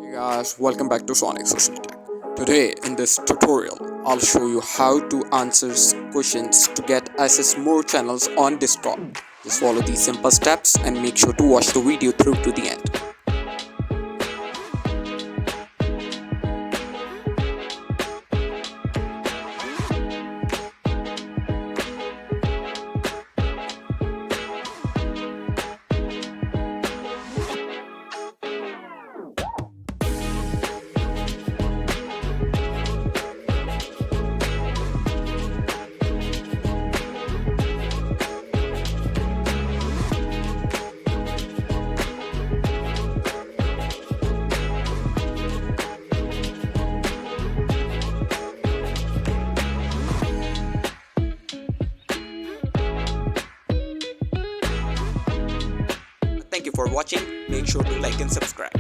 Hey guys, welcome back to Sonic Social Tech. Today in this tutorial, I'll show you how to answer questions to get access more channels on Discord. Just follow these simple steps and make sure to watch the video through to the end. Thank you for watching. Make sure to like and subscribe.